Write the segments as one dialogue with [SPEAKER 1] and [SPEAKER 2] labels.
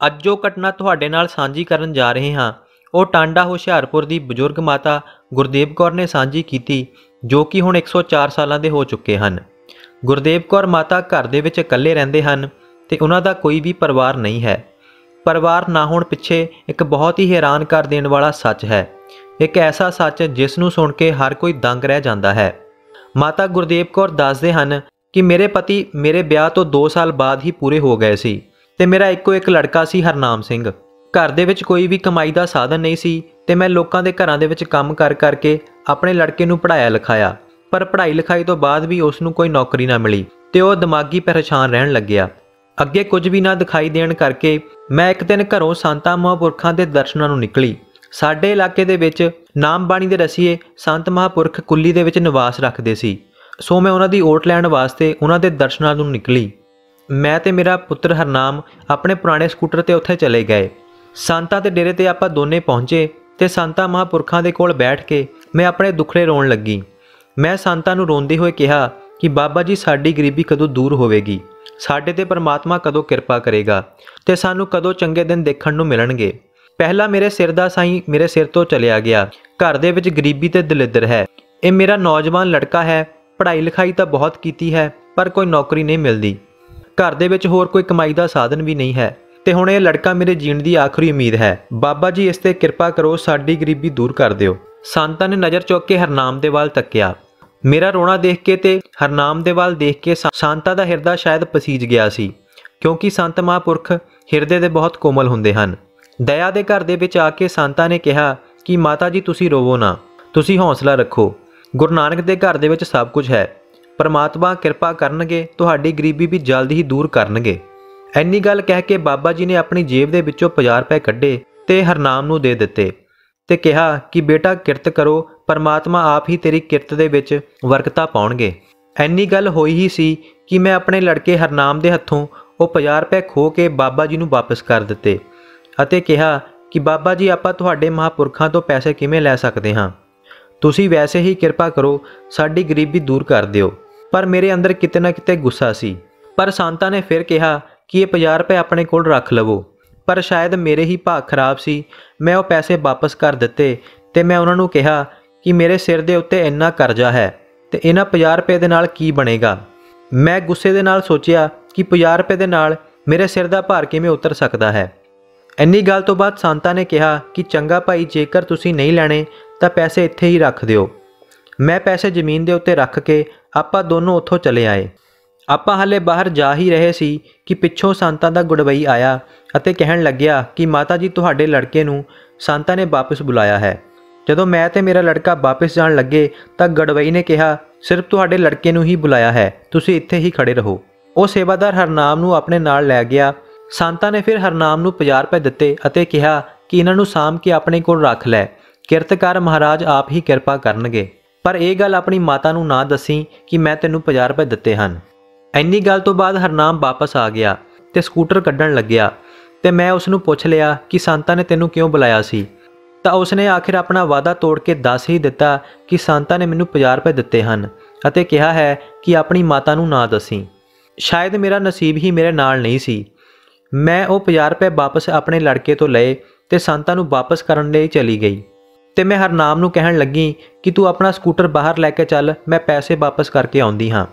[SPEAKER 1] ਅੱਜ ਜੋ ਘਟਨਾ ਤੁਹਾਡੇ ਨਾਲ ਸਾਂਝੀ ਕਰਨ ਜਾ ਰਹੇ ਹਾਂ ਉਹ ਟਾਂਡਾ ਹੁਸ਼ਿਆਰਪੁਰ ਦੀ ਬਜ਼ੁਰਗ ਮਾਤਾ ਗੁਰਦੇਵ ਕੌਰ ਨੇ ਸਾਂਝੀ ਕੀਤੀ, ਜੋ ਕਿ ਹੁਣ 104 ਸਾਲਾਂ ਦੇ ਹੋ ਚੁੱਕੇ ਹਨ। ਗੁਰਦੇਵ ਕੌਰ ਮਾਤਾ ਘਰ ਦੇ ਵਿੱਚ ਇਕੱਲੇ ਰਹਿੰਦੇ ਹਨ ਤੇ ਉਹਨਾਂ ਦਾ ਕੋਈ ਵੀ ਪਰਿਵਾਰ ਨਹੀਂ ਹੈ। ਪਰਿਵਾਰ ਨਾ ਹੋਣ ਪਿੱਛੇ ਇੱਕ ਬਹੁਤ ਹੀ ਹੈਰਾਨ ਕਰ ਦੇਣ ਵਾਲਾ ਸੱਚ ਹੈ, ਇੱਕ ਐਸਾ ਸੱਚ ਜਿਸ ਨੂੰ ਸੁਣ ਕੇ ਹਰ ਕੋਈ ਦੰਗ ਰਹਿ ਜਾਂਦਾ ਹੈ। ਮਾਤਾ ਗੁਰਦੇਵ ਕੌਰ ਦੱਸਦੇ ਹਨ ਕਿ ਮੇਰੇ ਪਤੀ ਮੇਰੇ ਵਿਆਹ ਤੋਂ 2 ਸਾਲ ਬਾਅਦ ਹੀ ਪੂਰੇ ਹੋ ਗਏ ਸੀ ਤੇ ਮੇਰਾ ਇੱਕੋ ਇੱਕ ਲੜਕਾ ਸੀ ਹਰਨਾਮ ਸਿੰਘ। ਘਰ ਦੇ ਵਿੱਚ ਕੋਈ ਵੀ ਕਮਾਈ ਦਾ ਸਾਧਨ ਨਹੀਂ ਸੀ ਤੇ ਮੈਂ ਲੋਕਾਂ ਦੇ ਘਰਾਂ ਦੇ ਵਿੱਚ ਕੰਮ ਕਰ ਕਰਕੇ ਆਪਣੇ ਲੜਕੇ ਨੂੰ ਪੜ੍ਹਾਇਆ ਲਿਖਾਇਆ, ਪਰ ਪੜ੍ਹਾਈ ਲਿਖਾਈ ਤੋਂ ਬਾਅਦ ਵੀ ਉਸ ਨੂੰ ਕੋਈ ਨੌਕਰੀ ਨਾ ਮਿਲੀ ਤੇ ਉਹ ਦਿਮਾਗੀ ਪਰੇਸ਼ਾਨ ਰਹਿਣ ਲੱਗਿਆ। ਅੱਗੇ ਕੁਝ ਵੀ ਨਾ ਦਿਖਾਈ ਦੇਣ ਕਰਕੇ ਮੈਂ ਇੱਕ ਦਿਨ ਘਰੋਂ ਸੰਤਾਂ ਮਹਾਂਪੁਰਖਾਂ ਦੇ ਦਰਸ਼ਨਾਂ ਨੂੰ ਨਿਕਲੀ। ਸਾਡੇ ਇਲਾਕੇ ਦੇ ਵਿੱਚ ਨਾਮ ਬਾਣੀ ਦੇ ਰਸੀਏ ਸੰਤ ਮਹਾਂਪੁਰਖ ਕੁੱਲੀ ਦੇ ਵਿੱਚ ਨਿਵਾਸ ਰੱਖਦੇ ਸੀ, ਸੋ ਮੈਂ ਉਹਨਾਂ ਦੀ ਓਟ ਲੈਣ ਵਾਸਤੇ ਉਹਨਾਂ ਦੇ ਦਰਸ਼ਨਾਂ ਨੂੰ ਨਿਕਲੀ। ਮੈਂ ਤੇ ਮੇਰਾ ਪੁੱਤਰ ਹਰਨਾਮ ਆਪਣੇ ਪੁਰਾਣੇ ਸਕੂਟਰ ਤੇ ਉੱਥੇ ਚਲੇ ਗਏ। ਸੰਤਾਂ ਦੇ ਡੇਰੇ ਤੇ ਆਪਾਂ ਦੋਨੇ ਪਹੁੰਚੇ ਤੇ ਸੰਤਾਂ ਮਹਾਂਪੁਰਖਾਂ ਦੇ ਕੋਲ ਬੈਠ ਕੇ ਮੈਂ ਆਪਣੇ ਦੁੱਖੜੇ ਰੋਣ ਲੱਗੀ। ਮੈਂ ਸੰਤਾਂ ਨੂੰ ਰੋਂਦੇ ਹੋਏ ਕਿਹਾ ਕਿ ਬਾਬਾ ਜੀ, ਸਾਡੀ ਗਰੀਬੀ ਕਦੋਂ ਦੂਰ ਹੋਵੇਗੀ, ਸਾਡੇ ਤੇ ਪਰਮਾਤਮਾ ਕਦੋਂ ਕਿਰਪਾ ਕਰੇਗਾ ਤੇ ਸਾਨੂੰ ਕਦੋਂ ਚੰਗੇ ਦਿਨ ਦੇਖਣ ਨੂੰ ਮਿਲਣਗੇ। ਪਹਿਲਾਂ ਮੇਰੇ ਸਿਰ ਦਾ ਸਾਈਂ ਮੇਰੇ ਸਿਰ ਤੋਂ ਚਲਿਆ ਗਿਆ। ਘਰ ਦੇ ਵਿੱਚ ਗਰੀਬੀ ਤੇ ਦਲਿੱਦਰ ਹੈ। ਇਹ ਮੇਰਾ ਨੌਜਵਾਨ ਲੜਕਾ ਹੈ, ਪੜ੍ਹਾਈ ਲਿਖਾਈ ਤਾਂ ਬਹੁਤ ਕੀਤੀ ਹੈ ਪਰ ਕੋਈ ਨੌਕਰੀ ਨਹੀਂ ਮਿਲਦੀ। ਘਰ ਦੇ ਵਿੱਚ ਹੋਰ ਕੋਈ ਕਮਾਈ ਦਾ ਸਾਧਨ ਵੀ ਨਹੀਂ ਹੈ ਤੇ ਹੁਣ ਇਹ ਲੜਕਾ ਮੇਰੇ ਜੀਣ ਦੀ ਆਖਰੀ ਉਮੀਦ ਹੈ। ਬਾਬਾ ਜੀ, ਇਸ ਤੇ ਕਿਰਪਾ ਕਰੋ, ਸਾਡੀ ਗਰੀਬੀ ਦੂਰ ਕਰ ਦਿਓ। ਸੰਤਾਂ ਨੇ ਨਜ਼ਰ ਚੁੱਕ ਕੇ ਹਰਨਾਮ ਦੇ ਵੱਲ ਤੱਕਿਆ। ਮੇਰਾ ਰੋਣਾ ਦੇਖ ਕੇ ਤੇ ਹਰਨਾਮ ਦੇ ਵੱਲ ਦੇਖ ਕੇ ਸੰਤਾਂ ਦਾ ਹਿਰਦਾ ਸ਼ਾਇਦ ਪਸੀਜ ਗਿਆ ਸੀ, ਕਿਉਂਕਿ ਸੰਤ ਮਹਾਂਪੁਰਖ ਹਿਰਦੇ ਦੇ ਬਹੁਤ ਕੋਮਲ ਹੁੰਦੇ ਹਨ। ਦਇਆ ਦੇ ਘਰ ਦੇ ਵਿੱਚ ਆ ਕੇ ਸੰਤਾਂ ਨੇ ਕਿਹਾ ਕਿ ਮਾਤਾ ਜੀ, ਤੁਸੀਂ ਰੋਵੋ ਨਾ, ਤੁਸੀਂ ਹੌਸਲਾ ਰੱਖੋ। ਗੁਰੂ ਨਾਨਕ ਦੇ ਘਰ ਦੇ ਵਿੱਚ ਸਭ ਕੁਝ ਹੈ। ਪਰਮਾਤਮਾ ਕਿਰਪਾ ਕਰਨਗੇ, ਤੁਹਾਡੀ ਗਰੀਬੀ ਵੀ ਜਲਦ ਹੀ ਦੂਰ ਕਰਨਗੇ। ਇੰਨੀ ਗੱਲ ਕਹਿ ਕੇ ਬਾਬਾ ਜੀ ਨੇ ਆਪਣੀ ਜੇਬ ਦੇ ਵਿੱਚੋਂ 50 ਰੁਪਏ ਕੱਢੇ ਤੇ ਹਰਨਾਮ ਨੂੰ ਦੇ ਦਿੱਤੇ ਤੇ ਕਿਹਾ ਕਿ ਬੇਟਾ, ਕਿਰਤ ਕਰੋ, ਪਰਮਾਤਮਾ ਆਪ ਹੀ ਤੇਰੀ ਕਿਰਤ ਦੇ ਵਿੱਚ ਬਰਕਤਾਂ ਪਾਉਣਗੇ। ਇੰਨੀ ਗੱਲ ਹੋਈ ਹੀ ਸੀ ਕਿ ਮੈਂ ਆਪਣੇ ਲੜਕੇ ਹਰਨਾਮ ਦੇ ਹੱਥੋਂ ਉਹ 50 ਰੁਪਏ ਖੋਹ ਕੇ ਬਾਬਾ ਜੀ ਨੂੰ ਵਾਪਸ ਕਰ ਦਿੱਤੇ ਅਤੇ ਕਿਹਾ ਕਿ ਬਾਬਾ ਜੀ, ਆਪਾਂ ਤੁਹਾਡੇ ਮਹਾਂਪੁਰਖਾਂ ਤੋਂ ਪੈਸੇ ਕਿਵੇਂ ਲੈ ਸਕਦੇ ਹਾਂ, ਤੁਸੀਂ ਵੈਸੇ ਹੀ ਕਿਰਪਾ ਕਰੋ, ਸਾਡੀ ਗਰੀਬੀ ਦੂਰ ਕਰ ਦਿਓ। ਪਰ ਮੇਰੇ ਅੰਦਰ ਕਿਤੇ ਨਾ ਕਿਤੇ ਗੁੱਸਾ ਸੀ। ਪਰ ਸੰਤਾਂ ਨੇ ਫਿਰ ਕਿਹਾ ਕਿ ਇਹ 50 ਰੁਪਏ ਆਪਣੇ ਕੋਲ ਰੱਖ ਲਵੋ। ਪਰ ਸ਼ਾਇਦ ਮੇਰੇ ਹੀ ਭਾਗ ਖਰਾਬ ਸੀ। ਮੈਂ ਉਹ ਪੈਸੇ ਵਾਪਸ ਕਰ ਦਿੱਤੇ ਤੇ ਮੈਂ ਉਹਨਾਂ ਨੂੰ ਕਿਹਾ ਕਿ ਮੇਰੇ ਸਿਰ ਦੇ ਉੱਤੇ ਇੰਨਾ ਕਰਜ਼ਾ ਹੈ ਤੇ ਇਹਨਾਂ 50 ਰੁਪਏ ਦੇ ਨਾਲ ਕੀ ਬਣੇਗਾ। ਮੈਂ ਗੁੱਸੇ ਦੇ ਨਾਲ ਸੋਚਿਆ ਕਿ 50 ਰੁਪਏ ਦੇ ਨਾਲ ਮੇਰੇ ਸਿਰ ਦਾ ਭਾਰ ਕਿਵੇਂ ਉਤਰ ਸਕਦਾ ਹੈ। ਇੰਨੀ ਗੱਲ ਤੋਂ ਬਾਅਦ ਸੰਤਾਂ ਨੇ ਕਿਹਾ ਕਿ ਚੰਗਾ ਭਾਈ, ਜੇਕਰ ਤੁਸੀਂ ਨਹੀਂ ਲੈਣੇ ਤਾਂ ਪੈਸੇ ਇੱਥੇ ਹੀ ਰੱਖ ਦਿਓ। ਮੈਂ ਪੈਸੇ ਜ਼ਮੀਨ ਦੇ ਉੱਤੇ ਰੱਖ ਕੇ ਆਪਾਂ ਦੋਨੋਂ ਉੱਥੋਂ ਚਲੇ ਆਏ। ਆਪਾਂ ਹਾਲੇ ਬਾਹਰ ਜਾ ਹੀ ਰਹੇ ਸੀ ਕਿ ਪਿੱਛੋਂ ਸੰਤਾਂ ਦਾ ਗੁੜਵਈ ਆਇਆ ਅਤੇ ਕਹਿਣ ਲੱਗਿਆ ਕਿ ਮਾਤਾ ਜੀ, ਤੁਹਾਡੇ ਲੜਕੇ ਨੂੰ ਸੰਤਾਂ ਨੇ ਵਾਪਸ ਬੁਲਾਇਆ ਹੈ। ਜਦੋਂ ਮੈਂ ਤੇ ਮੇਰਾ ਲੜਕਾ ਵਾਪਸ ਜਾਣ ਲੱਗੇ ਤਾਂ ਗੜਵਈ ਨੇ ਕਿਹਾ, ਸਿਰਫ ਤੁਹਾਡੇ ਲੜਕੇ ਨੂੰ ਹੀ ਬੁਲਾਇਆ ਹੈ, ਤੁਸੀਂ ਇੱਥੇ ਹੀ ਖੜੇ ਰਹੋ। ਉਹ ਸੇਵਾਦਾਰ ਹਰਨਾਮ ਨੂੰ ਆਪਣੇ ਨਾਲ ਲੈ ਗਿਆ। ਸੰਤਾਂ ਨੇ ਫਿਰ ਹਰਨਾਮ ਨੂੰ 50 ਰੁਪਏ ਦਿੱਤੇ ਅਤੇ ਕਿਹਾ ਕਿ ਇਹਨਾਂ ਨੂੰ ਸਾਂਭ ਕੇ ਆਪਣੇ ਕੋਲ ਰੱਖ ਲੈ, ਕਿਰਤਕਾਰ ਮਹਾਰਾਜ ਆਪ ਹੀ ਕਿਰਪਾ ਕਰਨਗੇ। ਪਰ ਇਹ ਗੱਲ ਆਪਣੀ ਮਾਤਾ ਨੂੰ ਨਾ ਦੱਸੀ ਕਿ ਮੈਂ ਤੈਨੂੰ 50 ਰੁਪਏ ਦਿੱਤੇ ਹਨ। ਇੰਨੀ ਗੱਲ ਤੋਂ ਬਾਅਦ ਹਰਨਾਮ ਵਾਪਸ ਆ ਗਿਆ ਤੇ ਸਕੂਟਰ ਕੱਢਣ ਲੱਗਿਆ ਤੇ ਮੈਂ ਉਸ ਨੂੰ ਪੁੱਛ ਲਿਆ ਕਿ ਸੰਤਾਂ ਨੇ ਤੈਨੂੰ ਕਿਉਂ ਬੁਲਾਇਆ ਸੀ, ਤਾਂ ਉਸਨੇ ਆਖਿਰ ਆਪਣਾ ਵਾਅਦਾ ਤੋੜ ਕੇ ਦੱਸ ਹੀ ਦਿੱਤਾ ਕਿ ਸੰਤਾਂ ਨੇ ਮੈਨੂੰ 50 ਰੁਪਏ ਦਿੱਤੇ ਹਨ ਅਤੇ ਕਿਹਾ ਹੈ ਕਿ ਆਪਣੀ ਮਾਤਾ ਨੂੰ ਨਾ ਦੱਸੀ। ਸ਼ਾਇਦ ਮੇਰਾ ਨਸੀਬ ਹੀ ਮੇਰੇ ਨਾਲ ਨਹੀਂ ਸੀ। ਮੈਂ ਉਹ 50 ਰੁਪਏ ਵਾਪਸ ਆਪਣੇ ਲੜਕੇ ਤੋਂ ਲਏ ਤੇ ਸੰਤਾਂ ਨੂੰ ਵਾਪਸ ਕਰਨ ਲਈ ਚਲੀ ਗਈ ਤੇ ਮੈਂ ਹਰਨਾਮ ਨੂੰ ਕਹਿਣ ਲੱਗੀ ਕਿ ਤੂੰ ਆਪਣਾ ਸਕੂਟਰ ਬਾਹਰ ਲੈ ਕੇ ਚੱਲ, ਮੈਂ ਪੈਸੇ ਵਾਪਸ ਕਰਕੇ ਆਉਂਦੀ ਹਾਂ।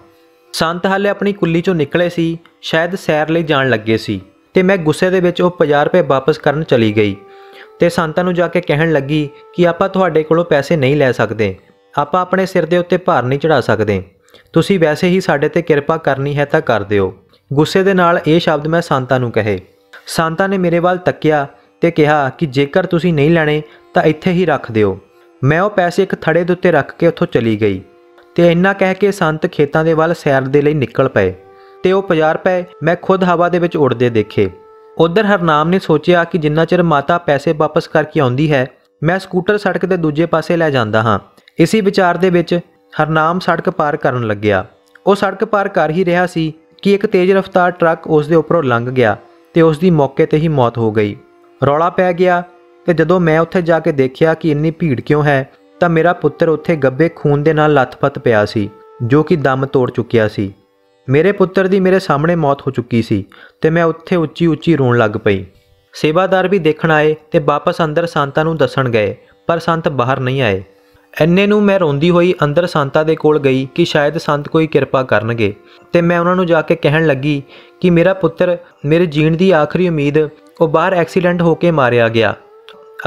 [SPEAKER 1] ਸੰਤ ਹਾਲੇ ਆਪਣੀ ਕੁੱਲੀ ਚੋਂ ਨਿਕਲੇ ਸੀ, ਸ਼ਾਇਦ ਸੈਰ ਲਈ ਜਾਣ ਲੱਗੇ ਸੀ ਤੇ ਮੈਂ ਗੁੱਸੇ ਦੇ ਵਿੱਚ ਉਹ 50 ਰੁਪਏ ਵਾਪਸ ਕਰਨ ਚਲੀ ਗਈ ਤੇ ਸੰਤਾਂ ਨੂੰ ਜਾ ਕੇ ਕਹਿਣ ਲੱਗੀ ਕਿ ਆਪਾਂ ਤੁਹਾਡੇ ਕੋਲੋਂ ਪੈਸੇ ਨਹੀਂ ਲੈ ਸਕਦੇ, ਆਪਾਂ ਆਪਣੇ ਸਿਰ ਦੇ ਉੱਤੇ ਭਾਰ ਨਹੀਂ ਚੜਾ ਸਕਦੇ, ਤੁਸੀਂ ਵੈਸੇ ਹੀ ਸਾਡੇ ਤੇ ਕਿਰਪਾ ਕਰਨੀ ਹੈ ਤਾਂ ਕਰ ਦਿਓ। ਗੁੱਸੇ ਦੇ ਨਾਲ ਇਹ ਸ਼ਬਦ ਮੈਂ ਸੰਤਾਂ ਨੂੰ ਕਹੇ। ਸੰਤਾਂ ਨੇ ਮੇਰੇ ਵੱਲ ਤੱਕਿਆ ਤੇ ਕਿਹਾ ਕਿ ਜੇਕਰ ਤੁਸੀਂ ਨਹੀਂ ਲੈਣੇ ਤਾਂ ਇੱਥੇ ਹੀ ਰੱਖ ਦਿਓ। ਮੈਂ ਉਹ ਪੈਸੇ ਇੱਕ ਥੜੇ ਦੇ ਉੱਤੇ ਰੱਖ ਕੇ ਉੱਥੋਂ ਚਲੀ ਗਈ ਤੇ ਇੰਨਾ ਕਹਿ ਕੇ ਸੰਤ ਖੇਤਾਂ ਦੇ ਵੱਲ ਸੈਰ ਦੇ ਲਈ ਨਿਕਲ ਪਏ ਤੇ ਉਹ 50 ਰੁਪਏ ਮੈਂ ਖੁਦ ਹਵਾ ਦੇ ਵਿੱਚ ਉੜਦੇ ਦੇਖੇ। ਉਧਰ ਹਰਨਾਮ ਨੇ ਸੋਚਿਆ ਕਿ ਜਿੰਨਾ ਚਿਰ ਮਾਤਾ ਪੈਸੇ ਵਾਪਸ ਕਰਕੇ ਆਉਂਦੀ ਹੈ, ਮੈਂ ਸਕੂਟਰ ਸੜਕ ਦੇ ਦੂਜੇ ਪਾਸੇ ਲੈ ਜਾਂਦਾ ਹਾਂ। ਇਸੇ ਵਿਚਾਰ ਦੇ ਵਿੱਚ ਹਰਨਾਮ ਸੜਕ ਪਾਰ ਕਰਨ ਲੱਗਿਆ। ਉਹ ਸੜਕ ਪਾਰ ਕਰ ਹੀ ਰਿਹਾ ਸੀ ਕਿ ਇੱਕ ਤੇਜ਼ ਰਫ਼ਤਾਰ ਟਰੱਕ ਉਸ ਦੇ ਉੱਪਰੋਂ ਲੰਘ ਗਿਆ ਤੇ ਉਸ ਦੀ ਮੌਕੇ ਤੇ ਹੀ ਮੌਤ ਹੋ ਗਈ। ਰੌਲਾ ਪੈ ਗਿਆ ਤੇ ਜਦੋਂ ਮੈਂ ਉੱਥੇ ਜਾ ਕੇ ਦੇਖਿਆ ਕਿ ਇੰਨੀ ਭੀੜ ਕਿਉਂ ਹੈ ਤਾਂ ਮੇਰਾ ਪੁੱਤਰ ਉੱਥੇ ਗੱਬੇ ਖੂਨ ਦੇ ਨਾਲ ਲੱਥਪੱਥ ਪਿਆ ਸੀ, ਜੋ ਕਿ ਦਮ ਤੋੜ ਚੁੱਕਿਆ ਸੀ। ਮੇਰੇ ਪੁੱਤਰ ਦੀ ਮੇਰੇ ਸਾਹਮਣੇ ਮੌਤ ਹੋ ਚੁੱਕੀ ਸੀ ਤੇ ਮੈਂ ਉੱਥੇ ਉੱਚੀ ਉੱਚੀ ਰੋਣ ਲੱਗ ਪਈ। ਸੇਵਾਦਾਰ ਵੀ ਦੇਖਣ ਆਏ ਤੇ ਵਾਪਸ ਅੰਦਰ ਸੰਤਾਂ ਨੂੰ ਦੱਸਣ ਗਏ, ਪਰ ਸੰਤ ਬਾਹਰ ਨਹੀਂ ਆਏ। ਇੰਨੇ ਨੂੰ ਮੈਂ ਰੋਂਦੀ ਹੋਈ ਅੰਦਰ ਸੰਤਾਂ ਦੇ ਕੋਲ ਗਈ ਕਿ ਸ਼ਾਇਦ ਸੰਤ ਕੋਈ ਕਿਰਪਾ ਕਰਨਗੇ, ਤੇ ਮੈਂ ਉਹਨਾਂ ਨੂੰ ਜਾ ਕੇ ਕਹਿਣ ਲੱਗੀ ਕਿ ਮੇਰਾ ਪੁੱਤਰ, ਮੇਰੇ ਜੀਣ ਦੀ ਆਖਰੀ ਉਮੀਦ, ਉਹ ਬਾਹਰ ਐਕਸੀਡੈਂਟ ਹੋ ਕੇ ਮਾਰਿਆ ਗਿਆ।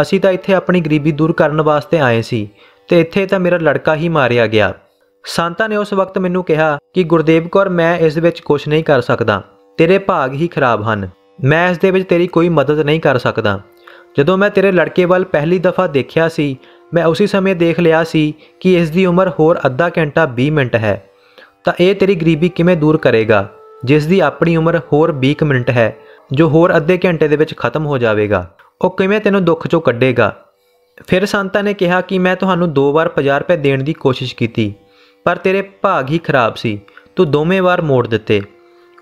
[SPEAKER 1] ਅਸੀਂ ਤਾਂ ਇੱਥੇ ਆਪਣੀ ਗਰੀਬੀ ਦੂਰ ਕਰਨ ਵਾਸਤੇ ਆਏ ਸੀ, ਤੇ ਇੱਥੇ ਤਾਂ ਮੇਰਾ ਲੜਕਾ ਹੀ ਮਾਰਿਆ ਗਿਆ। ਸੰਤਾਂ ਨੇ ਉਸ ਵਕਤ ਮੈਨੂੰ ਕਿਹਾ ਕਿ ਗੁਰਦੇਵ ਕੌਰ, ਮੈਂ ਇਸ ਵਿੱਚ ਕੁਝ ਨਹੀਂ ਕਰ ਸਕਦਾ, ਤੇਰੇ ਭਾਗ ਹੀ ਖਰਾਬ ਹਨ, ਮੈਂ ਇਸ ਦੇ ਵਿੱਚ ਤੇਰੀ ਕੋਈ ਮਦਦ ਨਹੀਂ ਕਰ ਸਕਦਾ। ਜਦੋਂ ਮੈਂ ਤੇਰੇ ਲੜਕੇ ਵੱਲ ਪਹਿਲੀ ਦਫਾ ਦੇਖਿਆ ਸੀ, ਮੈਂ ਉਸੇ ਸਮੇਂ ਦੇਖ ਲਿਆ ਸੀ ਕਿ ਇਸ ਦੀ ਉਮਰ ਹੋਰ ਅੱਧਾ ਘੰਟਾ 20 ਮਿੰਟ ਹੈ, ਤਾਂ ਇਹ ਤੇਰੀ ਗਰੀਬੀ ਕਿਵੇਂ ਦੂਰ ਕਰੇਗਾ, ਜਿਸ ਦੀ ਆਪਣੀ ਉਮਰ ਹੋਰ 20 ਮਿੰਟ ਹੈ, ਜੋ ਹੋਰ ਅੱਧੇ ਘੰਟੇ ਦੇ ਵਿੱਚ ਖਤਮ ਹੋ ਜਾਵੇਗਾ। ਉਹ ਕਿਵੇਂ ਤੈਨੂੰ ਦੁੱਖ ਚੋਂ ਕੱਢੇਗਾ। ਫਿਰ ਸੰਤਾਂ ਨੇ ਕਿਹਾ ਕਿ ਮੈਂ ਤੁਹਾਨੂੰ 2 ਵਾਰ 50 ਰੁਪਏ ਦੇਣ ਦੀ ਕੋਸ਼ਿਸ਼ ਕੀਤੀ, ਪਰ ਤੇਰੇ ਭਾਗ ਹੀ ਖਰਾਬ ਸੀ, ਤੂੰ ਦੋਵੇਂ ਵਾਰ ਮੋੜ ਦਿੱਤੇ।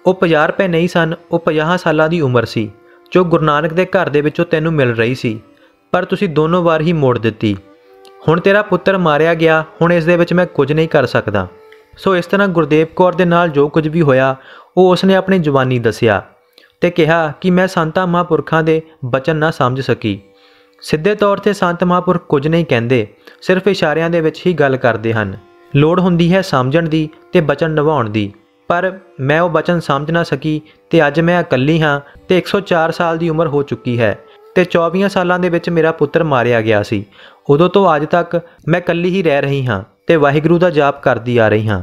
[SPEAKER 1] ਉਹ 50 ਰੁਪਏ ਨਹੀਂ ਸਨ, ਉਹ 50 ਸਾਲਾਂ ਦੀ ਉਮਰ ਸੀ, ਜੋ ਗੁਰੂ ਨਾਨਕ ਦੇ ਘਰ ਦੇ ਵਿੱਚੋਂ ਤੈਨੂੰ ਮਿਲ ਰਹੀ ਸੀ, ਪਰ ਤੁਸੀਂ ਦੋਨੋਂ ਵਾਰ ਹੀ ਮੋੜ ਦਿੱਤੀ। ਹੁਣ ਤੇਰਾ ਪੁੱਤਰ ਮਾਰਿਆ ਗਿਆ, ਹੁਣ ਇਸ ਦੇ ਵਿੱਚ ਮੈਂ ਕੁਝ ਨਹੀਂ ਕਰ ਸਕਦਾ। ਸੋ ਇਸ ਤਰ੍ਹਾਂ ਗੁਰਦੇਵ ਕੌਰ ਦੇ ਨਾਲ ਜੋ ਕੁਝ ਵੀ ਹੋਇਆ, ਉਹ ਉਸਨੇ ਆਪਣੀ ਜ਼ੁਬਾਨੀ ਦੱਸਿਆ ਤੇ ਕਿਹਾ ਕਿ ਮੈਂ ਸੰਤਾਂ ਮਹਾਂਪੁਰਖਾਂ ਦੇ ਬਚਨ ਨਾ ਸਮਝ ਸਕੀ। ਸਿੱਧੇ ਤੌਰ 'ਤੇ ਸੰਤ ਮਹਾਂਪੁਰਖ ਕੁਝ ਨਹੀਂ ਕਹਿੰਦੇ, ਸਿਰਫ ਇਸ਼ਾਰਿਆਂ ਦੇ ਵਿੱਚ ਹੀ ਗੱਲ ਕਰਦੇ ਹਨ। ਲੋੜ ਹੁੰਦੀ ਹੈ ਸਮਝਣ ਦੀ ਤੇ ਬਚਨ ਨਿਭਾਉਣ ਦੀ, ਪਰ ਮੈਂ ਉਹ ਬਚਨ ਸਮਝ ਨਾ ਸਕੀ, ਤੇ ਅੱਜ ਮੈਂ ਇਕੱਲੀ ਹਾਂ ਤੇ 104 ਸਾਲ ਦੀ ਉਮਰ ਹੋ ਚੁੱਕੀ ਹੈ, ਤੇ 24 ਸਾਲਾਂ ਦੇ ਵਿੱਚ ਮੇਰਾ ਪੁੱਤਰ ਮਾਰਿਆ ਗਿਆ ਸੀ। ਉਦੋਂ ਤੋਂ ਅੱਜ ਤੱਕ ਮੈਂ ਇਕੱਲੀ ਹੀ ਰਹਿ ਰਹੀ ਹਾਂ ਤੇ ਵਾਹਿਗੁਰੂ ਦਾ ਜਾਪ ਕਰਦੀ ਆ ਰਹੀ ਹਾਂ।